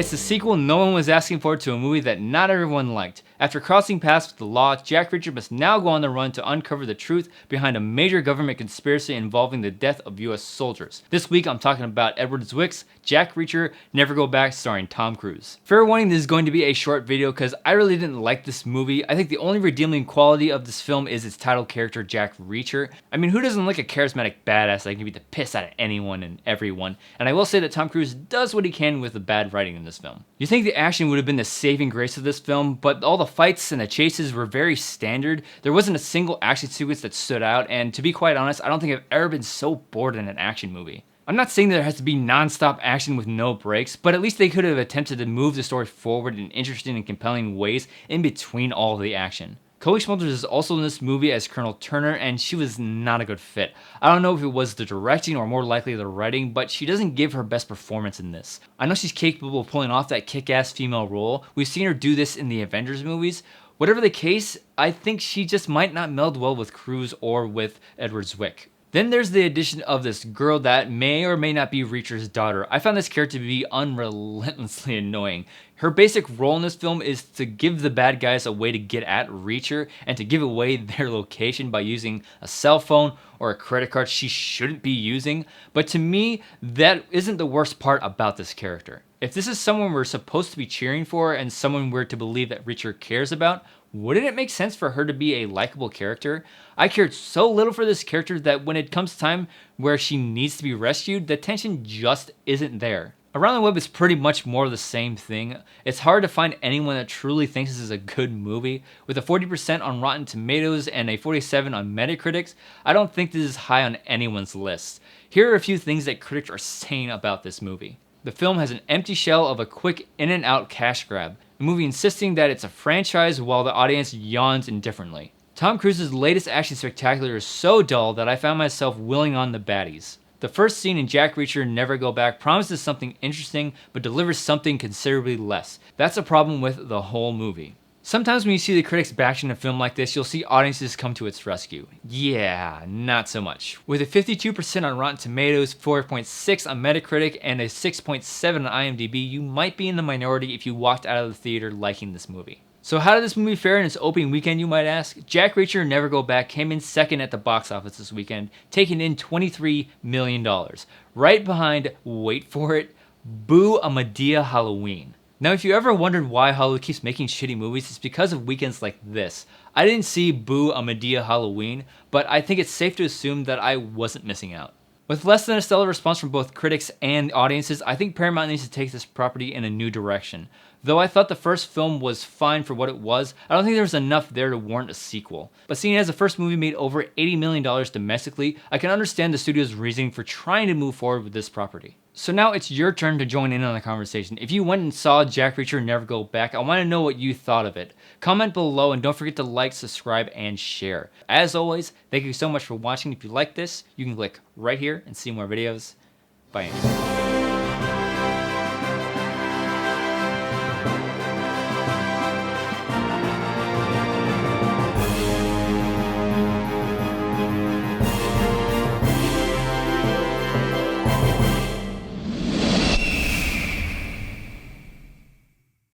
It's the sequel no one was asking for to a movie that not everyone liked. After crossing paths with the law, Jack Reacher must now go on the run to uncover the truth behind a major government conspiracy involving the death of US soldiers. This week I'm talking about Edward Zwick's Jack Reacher Never Go Back starring Tom Cruise. Fair warning, this is going to be a short video because I really didn't like this movie. I think the only redeeming quality of this film is its title character Jack Reacher. I mean, who doesn't like a charismatic badass that can beat the piss out of anyone and everyone? And I will say that Tom Cruise does what he can with the bad writing in this film. You think the action would have been the saving grace of this film, but all the fights and the chases were very standard. There wasn't a single action sequence that stood out, and to be quite honest, I don't think I've ever been so bored in an action movie. I'm not saying there has to be non-stop action with no breaks, but at least they could have attempted to move the story forward in interesting and compelling ways in between all of the action. Cobie Smulders is also in this movie as Colonel Turner, and she was not a good fit. I don't know if it was the directing or more likely the writing, but she doesn't give her best performance in this. I know she's capable of pulling off that kick-ass female role. We've seen her do this in the Avengers movies. Whatever the case, I think she just might not meld well with Cruise or with Edward Zwick. Then there's the addition of this girl that may or may not be Reacher's daughter. I found this character to be unrelentlessly annoying. Her basic role in this film is to give the bad guys a way to get at Reacher and to give away their location by using a cell phone or a credit card she shouldn't be using. But to me, that isn't the worst part about this character. If this is someone we're supposed to be cheering for and someone we're to believe that Reacher cares about, wouldn't it make sense for her to be a likable character? I cared so little for this character that when it comes time where she needs to be rescued, the tension just isn't there. Around the Web is pretty much more of the same thing. It's hard to find anyone that truly thinks this is a good movie. With a 40% on Rotten Tomatoes and a 47 on Metacritic, I don't think this is high on anyone's list. Here are a few things that critics are saying about this movie. The film has an empty shell of a quick in and out cash grab. The movie insisting that it's a franchise while the audience yawns indifferently. Tom Cruise's latest action spectacular is so dull that I found myself willing on the baddies. The first scene in Jack Reacher Never Go Back promises something interesting but delivers something considerably less. That's a problem with the whole movie. Sometimes when you see the critics bashing a film like this, you'll see audiences come to its rescue. Yeah, not so much. With a 52% on Rotten Tomatoes, 4.6 on Metacritic, and a 6.7 on IMDb, you might be in the minority if you walked out of the theater liking this movie. So how did this movie fare in its opening weekend, you might ask? Jack Reacher Never Go Back came in second at the box office this weekend, taking in $23 million. Right behind, wait for it, Boo! A Madea Halloween. Now, if you ever wondered why Hollywood keeps making shitty movies, it's because of weekends like this. I didn't see Boo! A Madea Halloween, but I think it's safe to assume that I wasn't missing out. With less than a stellar response from both critics and audiences, I think Paramount needs to take this property in a new direction. Though I thought the first film was fine for what it was, I don't think there was enough there to warrant a sequel. But seeing as the first movie made over $80 million domestically, I can understand the studio's reasoning for trying to move forward with this property. So now it's your turn to join in on the conversation. If you went and saw Jack Reacher Never Go Back, I want to know what you thought of it. Comment below and don't forget to like, subscribe, and share. As always, thank you so much for watching. If you like this, you can click right here and see more videos. Bye.